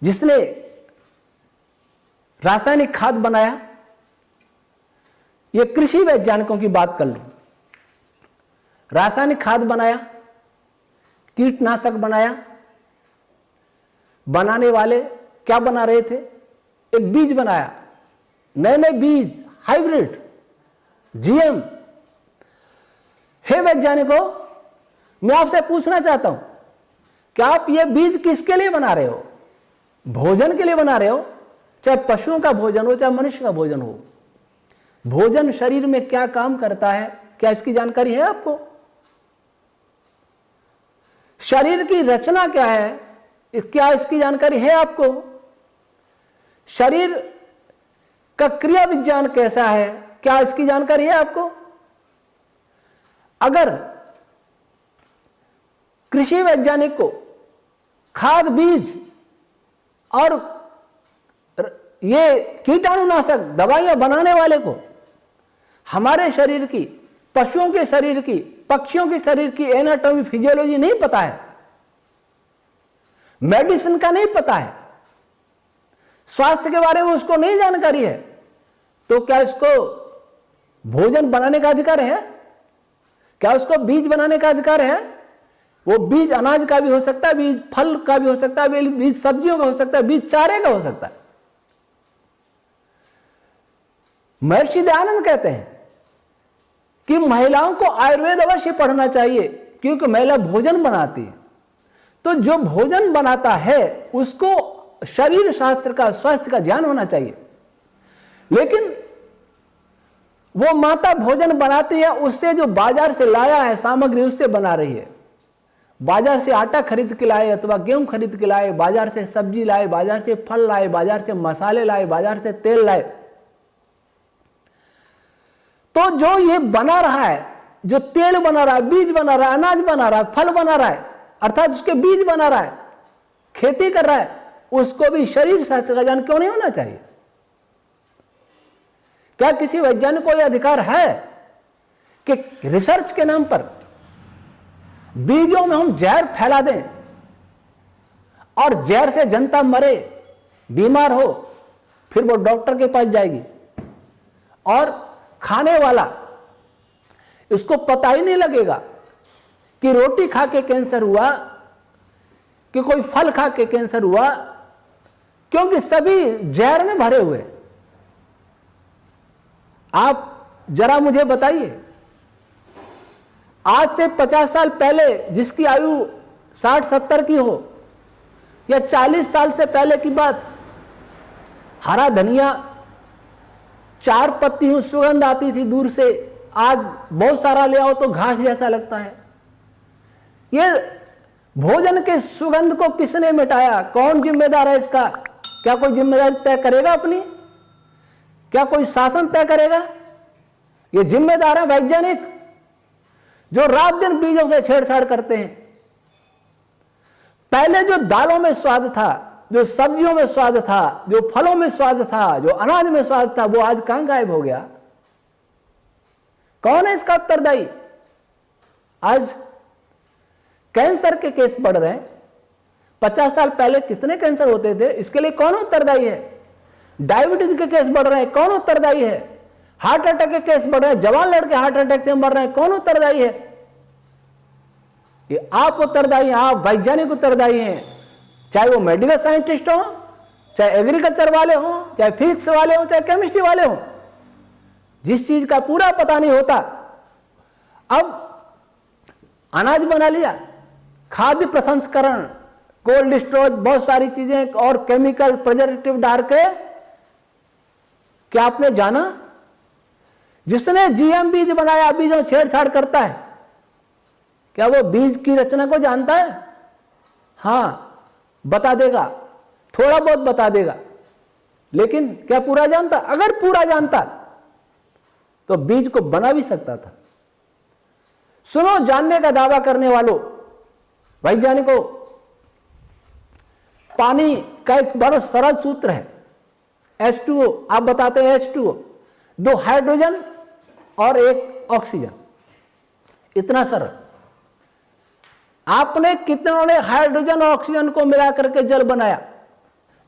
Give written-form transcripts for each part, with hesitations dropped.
जिसने रासायनिक खाद बनाया, ये कृषि वैज्ञानिकों की बात कर लूं, रासायनिक खाद बनाया, कीटनाशक बनाया, बनाने वाले क्या बना रहे थे? एक बीज बनाया, नए नए बीज, हाइब्रिड, जीएम। हे वैज्ञानिकों, मैं आपसे पूछना चाहता हूं कि आप ये बीज किसके लिए बना रहे हो? भोजन के लिए बना रहे हो, चाहे पशुओं का भोजन हो, चाहे मनुष्य का भोजन हो। भोजन शरीर में क्या काम करता है, क्या इसकी जानकारी है आपको? शरीर की रचना क्या है, क्या इसकी जानकारी है आपको? शरीर का क्रिया विज्ञान कैसा है, क्या इसकी जानकारी है आपको? अगर कृषि वैज्ञानिक को खाद, बीज और ये कीटाणुनाशक दवाइयां बनाने वाले को हमारे शरीर की, पशुओं के शरीर की, पक्षियों के शरीर की एनाटॉमी, फिजियोलॉजी नहीं पता है, मेडिसिन का नहीं पता है, स्वास्थ्य के बारे में उसको नहीं जानकारी है, तो क्या इसको भोजन बनाने का अधिकार है? क्या उसको बीज बनाने का अधिकार है? वो बीज अनाज का भी हो सकता है, बीज फल का भी हो सकता है, बीज सब्जियों का हो सकता है, बीज चारे का हो सकता है। महर्षि दयानंद कहते हैं कि महिलाओं को आयुर्वेद अवश्य पढ़ना चाहिए, क्योंकि महिला भोजन बनाती है। तो जो भोजन बनाता है उसको शरीर शास्त्र का, स्वास्थ्य का ज्ञान होना चाहिए। लेकिन वो माता भोजन बनाती है, उससे जो बाजार से लाया है सामग्री, उससे बना रही है। बाजार से आटा खरीद के लाए अथवा गेहूं खरीद के लाए, बाजार से सब्जी लाए, बाजार से फल लाए, बाजार से मसाले लाए, बाजार से तेल लाए, तो जो ये बना रहा है, जो तेल बना रहा है, बीज बना रहा है, अनाज बना रहा है, फल बना रहा है, अर्थात उसके बीज बना रहा है, खेती कर रहा है, उसको भी शरीर शास्त्र का ज्ञान क्यों नहीं होना चाहिए? क्या किसी वैज्ञानिक को यह अधिकार है कि रिसर्च के नाम पर बीजों में हम जहर फैला दें और जहर से जनता मरे, बीमार हो, फिर वो डॉक्टर के पास जाएगी और खाने वाला, इसको पता ही नहीं लगेगा कि रोटी खा के कैंसर हुआ कि कोई फल खा के कैंसर हुआ, क्योंकि सभी जहर में भरे हुए। आप जरा मुझे बताइए, आज से 50 साल पहले जिसकी आयु 60-70 की हो, या 40 साल से पहले की बात, हरा धनिया 4 पत्ती सुगंध आती थी दूर से, आज बहुत सारा ले आओ तो घास जैसा लगता है। ये भोजन के सुगंध को किसने मिटाया? कौन जिम्मेदार है इसका? क्या कोई जिम्मेदारी तय करेगा अपनी? क्या कोई शासन तय करेगा? ये जिम्मेदार है वैज्ञानिक, जो रात दिन बीजों से छेड़छाड़ करते हैं। पहले जो दालों में स्वाद था, जो सब्जियों में स्वाद था, जो फलों में स्वाद था, जो अनाज में स्वाद था, वो आज कहां गायब हो गया? कौन है इसका उत्तरदायी? आज कैंसर के केस बढ़ रहे हैं। 50 साल पहले कितने कैंसर होते थे? इसके लिए कौन उत्तरदायी है? डायबिटीज के केस बढ़ रहे हैं, कौन उत्तरदायी है? हार्ट अटैक के केस बढ़ रहे हैं, जवान लड़के हार्ट अटैक से मर रहे हैं, कौन उत्तरदायी है? ये आप उत्तरदायी हैं, आप वैज्ञानिक उत्तरदायी हैं। चाहे वो मेडिकल साइंटिस्ट हो, चाहे एग्रीकल्चर वाले हो, चाहे फिजिक्स वाले हो, चाहे केमिस्ट्री वाले हो, जिस चीज का पूरा पता नहीं होता, अब अनाज बना लिया, खाद्य प्रसंस्करण, कोल्ड स्टोरेज, बहुत सारी चीजें और केमिकल प्रिजर्वेटिव डाल के। क्या आपने जाना जिसने जीएम बीज बनाया, बीजों छेड़छाड़ करता है, क्या वो बीज की रचना को जानता है? हां, बता देगा, थोड़ा बहुत बता देगा, लेकिन क्या पूरा जानता? अगर पूरा जानता तो बीज को बना भी सकता था। सुनो, जानने का दावा करने वालों, वैज्ञानिकों, पानी का एक बड़ा सरल सूत्र है, H2O। आप बताते हैं H2O, 2 हाइड्रोजन और 1 ऑक्सीजन, इतना सरल। आपने कितनों ने हाइड्रोजन और ऑक्सीजन को मिला करके जल बनाया?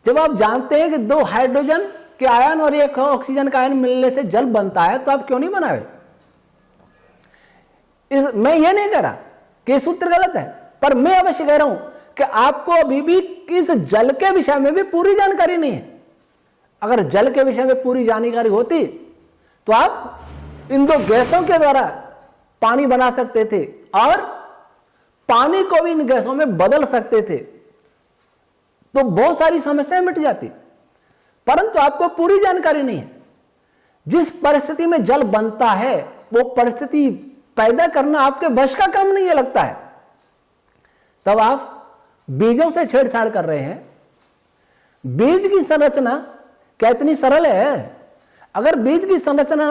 जब आप जानते हैं कि 2 हाइड्रोजन के आयन और 1 ऑक्सीजन का आयन मिलने से जल बनता है, तो आप क्यों नहीं बनाए? मैं ये नहीं कह रहा कि सूत्र गलत है, पर मैं अवश्य कह रहा हूं कि आपको अभी भी इस जल के विषय में भी पूरी जानकारी नहीं है। अगर जल के विषय में पूरी जानकारी होती तो आप इन 2 गैसों के द्वारा पानी बना सकते थे और पानी को भी इन गैसों में बदल सकते थे, तो बहुत सारी समस्याएं मिट जाती। परंतु आपको पूरी जानकारी नहीं है। जिस परिस्थिति में जल बनता है वो परिस्थिति पैदा करना आपके वश का काम नहीं है लगता है, तब आप बीजों से छेड़छाड़ कर रहे हैं। बीज की संरचना क्या इतनी सरल है? अगर बीज की संरचना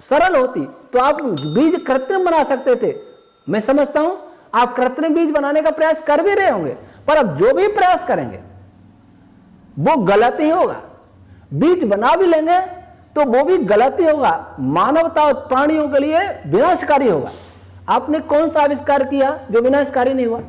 सरल होती तो आप बीज कृत्रिम बना सकते थे। मैं समझता हूं आप कृत्रिम बीज बनाने का प्रयास कर भी रहे होंगे, पर अब जो भी प्रयास करेंगे वो गलत ही होगा। बीज बना भी लेंगे तो वो भी गलत ही होगा, मानवता और प्राणियों के लिए विनाशकारी होगा। आपने कौन सा आविष्कार किया जो विनाशकारी नहीं हुआ?